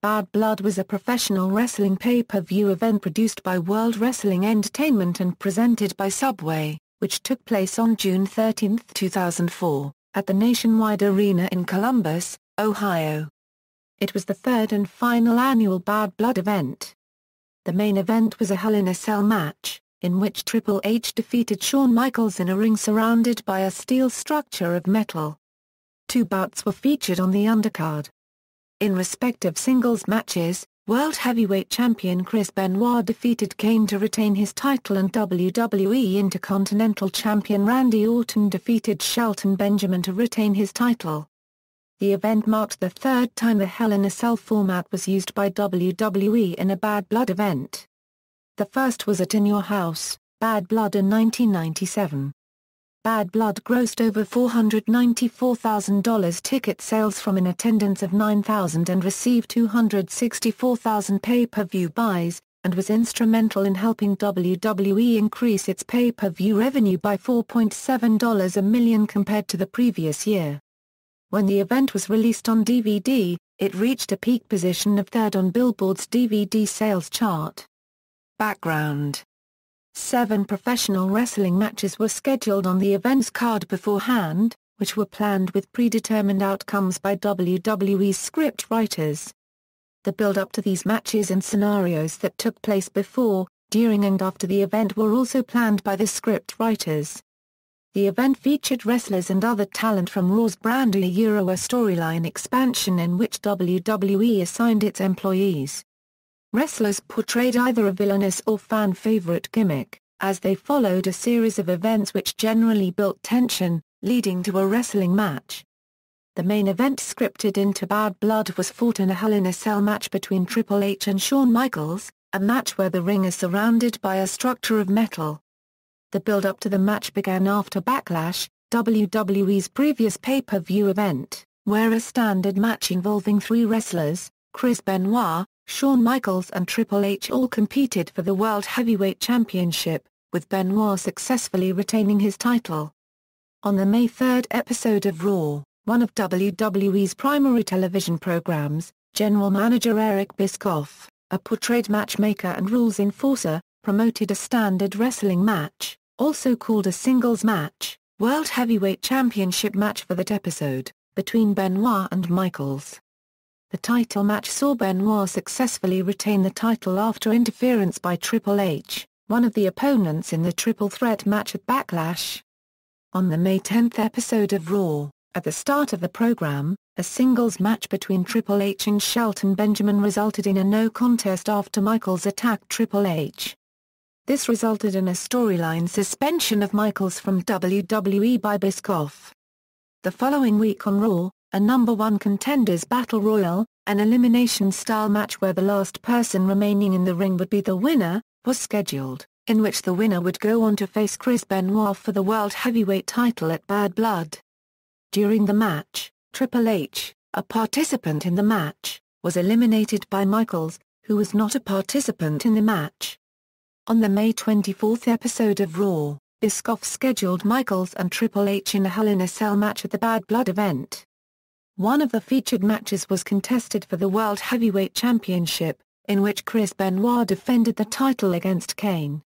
Bad Blood was a professional wrestling pay-per-view event produced by World Wrestling Entertainment and presented by Subway, which took place on June 13, 2004, at the Nationwide Arena in Columbus, Ohio. It was the third and final annual Bad Blood event. The main event was a Hell in a Cell match, in which Triple H defeated Shawn Michaels in a ring surrounded by a steel structure of metal. 2 bouts were featured on the undercard. In respective singles matches, World Heavyweight Champion Chris Benoit defeated Kane to retain his title and WWE Intercontinental Champion Randy Orton defeated Shelton Benjamin to retain his title. The event marked the third time the Hell in a Cell format was used by WWE in a Bad Blood event. The first was at In Your House, Bad Blood in 1997. Bad Blood grossed over $494,000 ticket sales from an attendance of 9,000 and received 264,000 pay-per-view buys, and was instrumental in helping WWE increase its pay-per-view revenue by $4.7 million compared to the previous year. When the event was released on DVD, it reached a peak position of 3rd on Billboard's DVD sales chart. Background: 7 professional wrestling matches were scheduled on the event's card beforehand, which were planned with predetermined outcomes by WWE's script writers. The build-up to these matches and scenarios that took place before, during and after the event were also planned by the script writers. The event featured wrestlers and other talent from Raw's brand, a storyline expansion in which WWE assigned its employees. Wrestlers portrayed either a villainous or fan-favorite gimmick, as they followed a series of events which generally built tension, leading to a wrestling match. The main event scripted into Bad Blood was fought in a Hell in a Cell match between Triple H and Shawn Michaels, a match where the ring is surrounded by a structure of metal. The build-up to the match began after Backlash, WWE's previous pay-per-view event, where a standard match involving 3 wrestlers, Chris Benoit, Shawn Michaels and Triple H, all competed for the World Heavyweight Championship, with Benoit successfully retaining his title. On the May 3 episode of Raw, one of WWE's primary television programs, General Manager Eric Bischoff, a portrayed matchmaker and rules enforcer, promoted a standard wrestling match, also called a singles match, World Heavyweight Championship match for that episode, between Benoit and Michaels. The title match saw Benoit successfully retain the title after interference by Triple H, one of the opponents in the triple threat match at Backlash. On the May 10 episode of Raw, at the start of the program, a singles match between Triple H and Shelton Benjamin resulted in a no contest after Michaels attacked Triple H. This resulted in a storyline suspension of Michaels from WWE by Bischoff. The following week on Raw, a number 1 contenders battle royal, an elimination-style match where the last person remaining in the ring would be the winner, was scheduled, in which the winner would go on to face Chris Benoit for the World Heavyweight title at Bad Blood. During the match, Triple H, a participant in the match, was eliminated by Michaels, who was not a participant in the match. On the May 24 episode of Raw, Bischoff scheduled Michaels and Triple H in a Hell in a Cell match at the Bad Blood event. One of the featured matches was contested for the World Heavyweight Championship, in which Chris Benoit defended the title against Kane.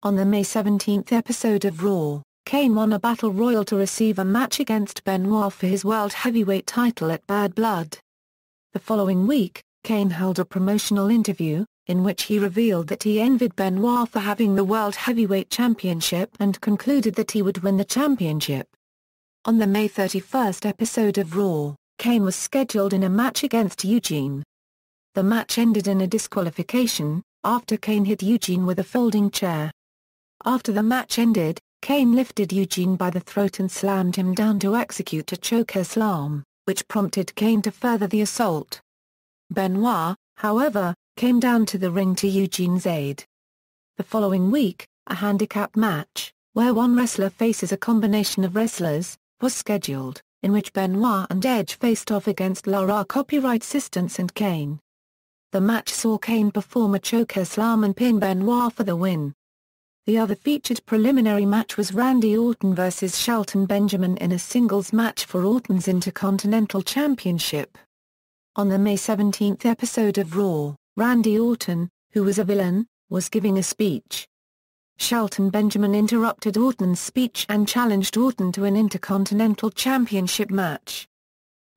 On the May 17 episode of Raw, Kane won a battle royal to receive a match against Benoit for his World Heavyweight title at Bad Blood. The following week, Kane held a promotional interview, in which he revealed that he envied Benoit for having the World Heavyweight Championship and concluded that he would win the championship. On the May 31 episode of Raw, Kane was scheduled in a match against Eugene. The match ended in a disqualification, after Kane hit Eugene with a folding chair. After the match ended, Kane lifted Eugene by the throat and slammed him down to execute a chokeslam, which prompted Kane to further the assault. Benoit, however, came down to the ring to Eugene's aid. The following week, a handicap match, where one wrestler faces a combination of wrestlers, was scheduled, in which Benoit and Edge faced off against Lara Copyright Assistance and Kane. The match saw Kane perform a chokeslam and pin Benoit for the win. The other featured preliminary match was Randy Orton vs. Shelton Benjamin in a singles match for Orton's Intercontinental Championship. On the May 17 episode of Raw, Randy Orton, who was a villain, was giving a speech. Shelton Benjamin interrupted Orton's speech and challenged Orton to an Intercontinental Championship match.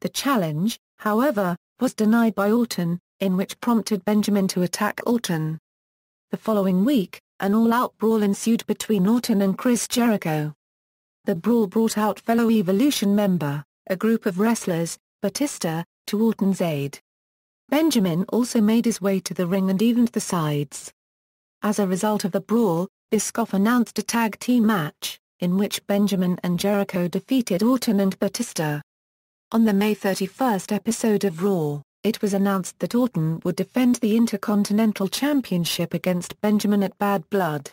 The challenge, however, was denied by Orton, in which prompted Benjamin to attack Orton. The following week, an all-out brawl ensued between Orton and Chris Jericho. The brawl brought out fellow Evolution member, a group of wrestlers, Batista, to Orton's aid. Benjamin also made his way to the ring and evened the sides. As a result of the brawl, Bischoff announced a tag team match, in which Benjamin and Jericho defeated Orton and Batista. On the May 31 episode of Raw, it was announced that Orton would defend the Intercontinental Championship against Benjamin at Bad Blood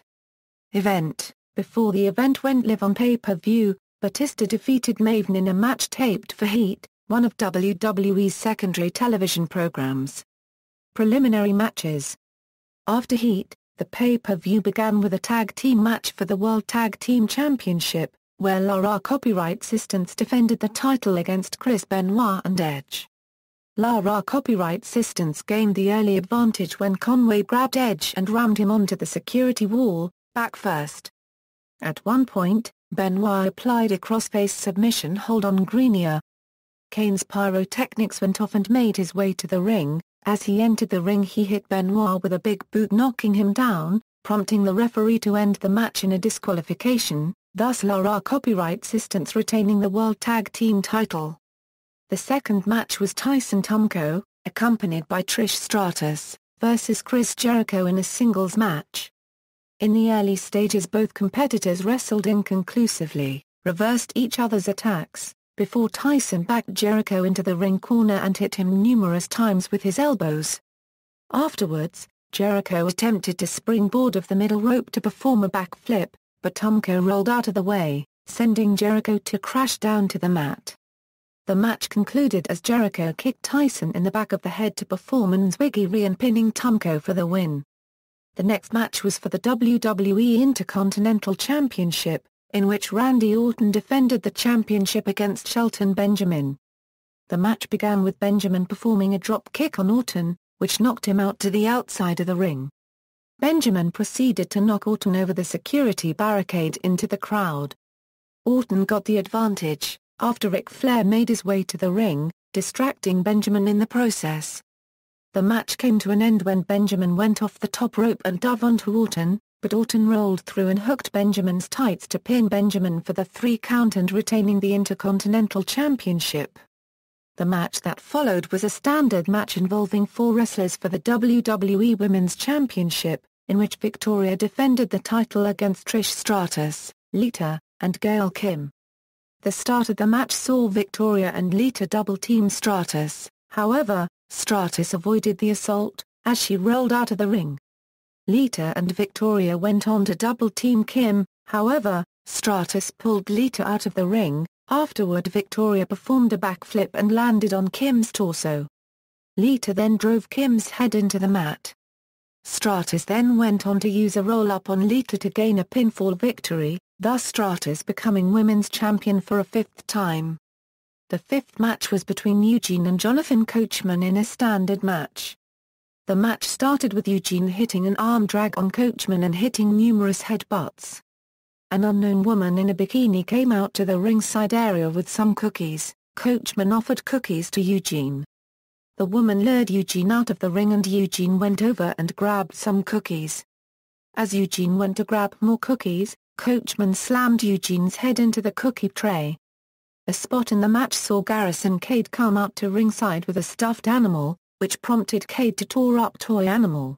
event. Before the event went live on pay-per-view, Batista defeated Maven in a match taped for Heat, one of WWE's secondary television programs. Preliminary matches. After Heat, the pay-per-view began with a tag team match for the World Tag Team Championship, where Lara Copyright Systems defended the title against Chris Benoit and Edge. Lara Copyright Systems gained the early advantage when Conway grabbed Edge and rammed him onto the security wall, back first. At one point, Benoit applied a crossface submission hold on Grenier. Kane's pyrotechnics went off and made his way to the ring. As he entered the ring he hit Benoit with a big boot, knocking him down, prompting the referee to end the match in a disqualification, thus Lara Copyright Systems retaining the World Tag Team title. The second match was Tyson Tomko, accompanied by Trish Stratus, versus Chris Jericho in a singles match. In the early stages both competitors wrestled inconclusively, reversed each other's attacks, before Tyson backed Jericho into the ring corner and hit him numerous times with his elbows. Afterwards, Jericho attempted to springboard off the middle rope to perform a backflip, but Tomko rolled out of the way, sending Jericho to crash down to the mat. The match concluded as Jericho kicked Tyson in the back of the head to perform an Enziguri and pinning Tomko for the win. The next match was for the WWE Intercontinental Championship, in which Randy Orton defended the championship against Shelton Benjamin. The match began with Benjamin performing a drop kick on Orton, which knocked him out to the outside of the ring. Benjamin proceeded to knock Orton over the security barricade into the crowd. Orton got the advantage, after Ric Flair made his way to the ring, distracting Benjamin in the process. The match came to an end when Benjamin went off the top rope and dove onto Orton, but Orton rolled through and hooked Benjamin's tights to pin Benjamin for the 3 count and retaining the Intercontinental Championship. The match that followed was a standard match involving 4 wrestlers for the WWE Women's Championship, in which Victoria defended the title against Trish Stratus, Lita, and Gail Kim. The start of the match saw Victoria and Lita double-team Stratus, however, Stratus avoided the assault, as she rolled out of the ring. Lita and Victoria went on to double-team Kim, however, Stratus pulled Lita out of the ring. Afterward Victoria performed a backflip and landed on Kim's torso. Lita then drove Kim's head into the mat. Stratus then went on to use a roll-up on Lita to gain a pinfall victory, thus Stratus becoming women's champion for a 5th time. The 5th match was between Eugene and Jonathan Coachman in a standard match. The match started with Eugene hitting an arm drag on Coachman and hitting numerous headbutts. An unknown woman in a bikini came out to the ringside area with some cookies. Coachman offered cookies to Eugene. The woman lured Eugene out of the ring and Eugene went over and grabbed some cookies. As Eugene went to grab more cookies, Coachman slammed Eugene's head into the cookie tray. A spot in the match saw Garrison Cade come out to ringside with a stuffed animal, which prompted Cade to tore up toy animal.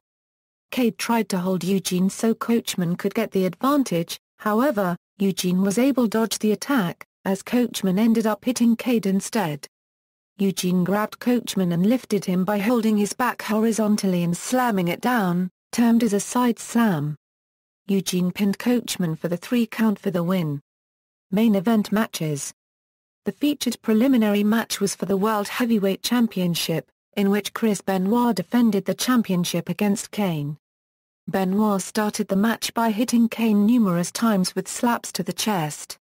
Cade tried to hold Eugene so Coachman could get the advantage, however, Eugene was able to dodge the attack, as Coachman ended up hitting Cade instead. Eugene grabbed Coachman and lifted him by holding his back horizontally and slamming it down, termed as a side slam. Eugene pinned Coachman for the 3 count for the win. Main event matches. The featured preliminary match was for the World Heavyweight Championship, in which Chris Benoit defended the championship against Kane. Benoit started the match by hitting Kane numerous times with slaps to the chest.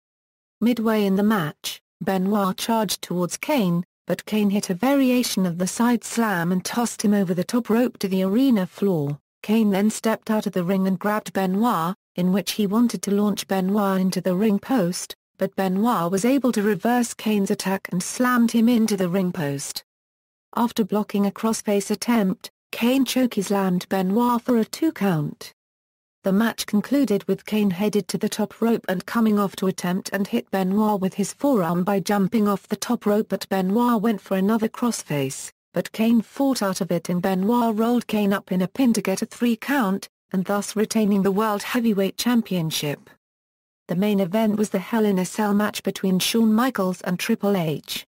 Midway in the match, Benoit charged towards Kane, but Kane hit a variation of the side slam and tossed him over the top rope to the arena floor. Kane then stepped out of the ring and grabbed Benoit, in which he wanted to launch Benoit into the ring post, but Benoit was able to reverse Kane's attack and slammed him into the ring post. After blocking a crossface attempt, Kane chokeslammed Benoit for a 2 count. The match concluded with Kane headed to the top rope and coming off to attempt and hit Benoit with his forearm by jumping off the top rope, but Benoit went for another crossface, but Kane fought out of it and Benoit rolled Kane up in a pin to get a 3 count, and thus retaining the World Heavyweight Championship. The main event was the Hell in a Cell match between Shawn Michaels and Triple H.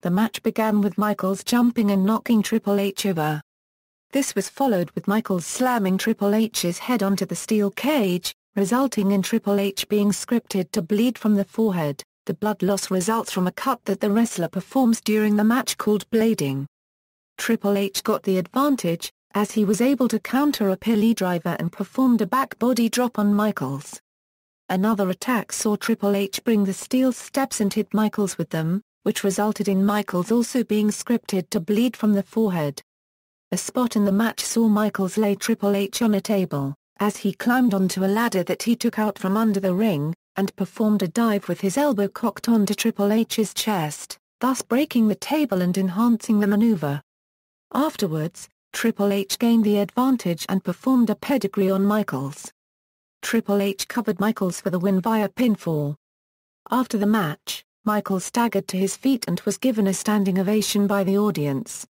The match began with Michaels jumping and knocking Triple H over. This was followed with Michaels slamming Triple H's head onto the steel cage, resulting in Triple H being scripted to bleed from the forehead. The blood loss results from a cut that the wrestler performs during the match called blading. Triple H got the advantage, as he was able to counter a pilly driver and performed a back body drop on Michaels. Another attack saw Triple H bring the steel steps and hit Michaels with them, which resulted in Michaels also being scripted to bleed from the forehead. A spot in the match saw Michaels lay Triple H on a table, as he climbed onto a ladder that he took out from under the ring, and performed a dive with his elbow cocked onto Triple H's chest, thus breaking the table and enhancing the maneuver. Afterwards, Triple H gained the advantage and performed a pedigree on Michaels. Triple H covered Michaels for the win via pinfall. After the match, Michaels staggered to his feet and was given a standing ovation by the audience.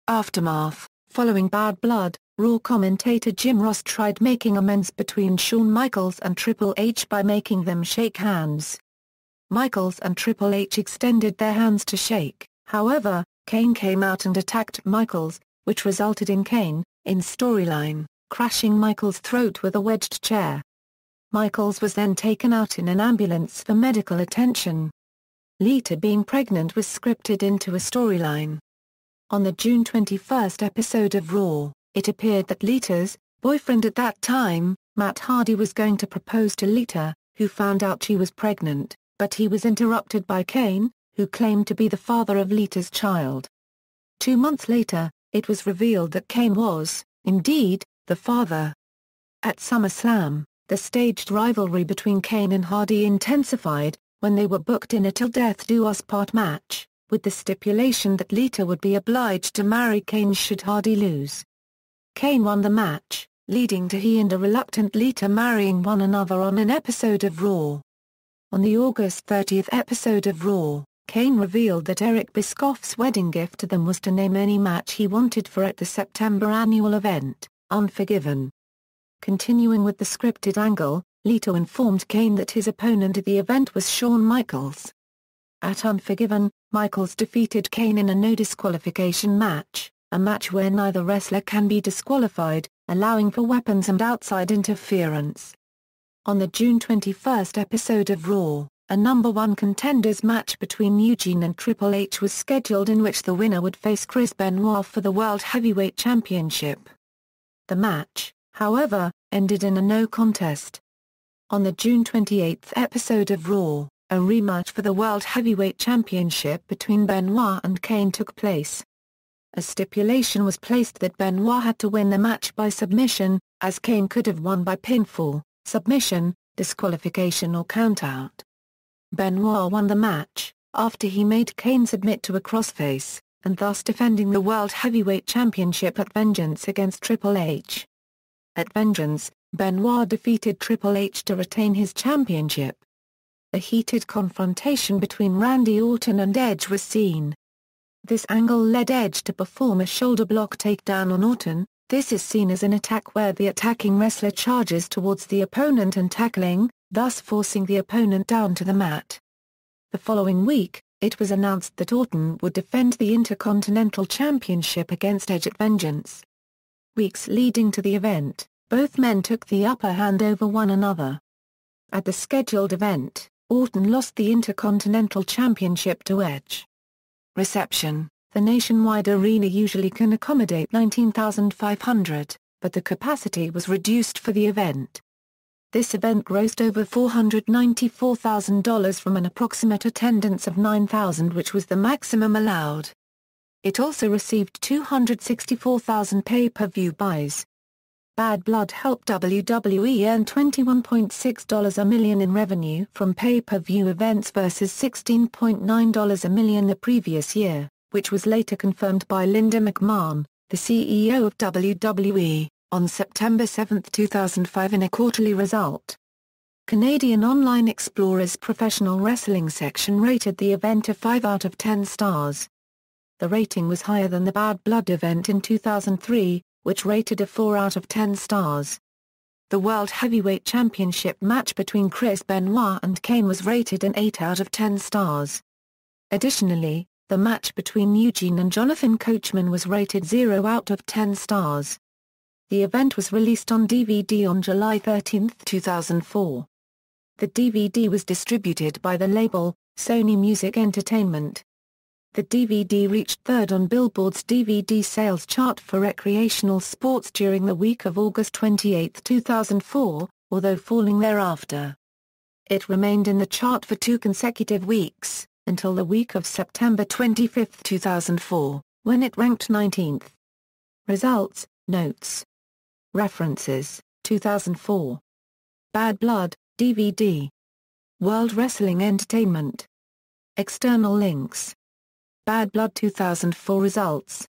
Aftermath. Following Bad Blood, Raw commentator Jim Ross tried making amends between Shawn Michaels and Triple H by making them shake hands. Michaels and Triple H extended their hands to shake, however, Kane came out and attacked Michaels, which resulted in Kane, in storyline, crashing Michaels' throat with a wedged chair. Michaels was then taken out in an ambulance for medical attention. Lita being pregnant was scripted into a storyline. On the June 21 episode of Raw, it appeared that Lita's boyfriend at that time, Matt Hardy, was going to propose to Lita, who found out she was pregnant, but he was interrupted by Kane, who claimed to be the father of Lita's child. 2 months later, it was revealed that Kane was, indeed, the father. At SummerSlam, the staged rivalry between Kane and Hardy intensified, when they were booked in a Till Death Do Us Part match, with the stipulation that Lita would be obliged to marry Kane should Hardy lose. Kane won the match, leading to he and a reluctant Lita marrying one another on an episode of Raw. On the August 30 episode of Raw, Kane revealed that Eric Bischoff's wedding gift to them was to name any match he wanted for at the September annual event, Unforgiven. Continuing with the scripted angle, Lita informed Kane that his opponent at the event was Shawn Michaels. At Unforgiven, Michaels defeated Kane in a no disqualification match, a match where neither wrestler can be disqualified, allowing for weapons and outside interference. On the June 21 episode of Raw, a number 1 contenders match between Eugene and Triple H was scheduled, in which the winner would face Chris Benoit for the World Heavyweight Championship. The match, however, ended in a no contest. On the June 28 episode of Raw, a rematch for the World Heavyweight Championship between Benoit and Kane took place. A stipulation was placed that Benoit had to win the match by submission, as Kane could have won by pinfall, submission, disqualification or countout. Benoit won the match, after he made Kane submit to a crossface, and thus defending the World Heavyweight Championship at Vengeance against Triple H. At Vengeance, Benoit defeated Triple H to retain his championship. A heated confrontation between Randy Orton and Edge was seen. This angle led Edge to perform a shoulder block takedown on Orton. This is seen as an attack where the attacking wrestler charges towards the opponent and tackling, thus forcing the opponent down to the mat. The following week, it was announced that Orton would defend the Intercontinental Championship against Edge at Vengeance. Weeks leading to the event, both men took the upper hand over one another. At the scheduled event, Orton lost the Intercontinental Championship to Edge. Reception: the nationwide arena usually can accommodate 19,500, but the capacity was reduced for the event. This event grossed over $494,000 from an approximate attendance of 9,000, which was the maximum allowed. It also received 264,000 pay-per-view buys. Bad Blood helped WWE earn $21.6 million in revenue from pay-per-view events versus $16.9 million the previous year, which was later confirmed by Linda McMahon, the CEO of WWE, on September 7, 2005 in a quarterly result. Canadian Online Explorer's professional wrestling section rated the event a 5 out of 10 stars. The rating was higher than the Bad Blood event in 2003, which rated a 4 out of 10 stars. The World Heavyweight Championship match between Chris Benoit and Kane was rated an 8 out of 10 stars. Additionally, the match between Eugene and Jonathan Coachman was rated 0 out of 10 stars. The event was released on DVD on July 13, 2004. The DVD was distributed by the label, Sony Music Entertainment. The DVD reached third on Billboard's DVD sales chart for recreational sports during the week of August 28, 2004, although falling thereafter. It remained in the chart for 2 consecutive weeks, until the week of September 25, 2004, when it ranked 19th. Results, Notes. References, 2004. Bad Blood, DVD. World Wrestling Entertainment. External links. Bad Blood 2004 results.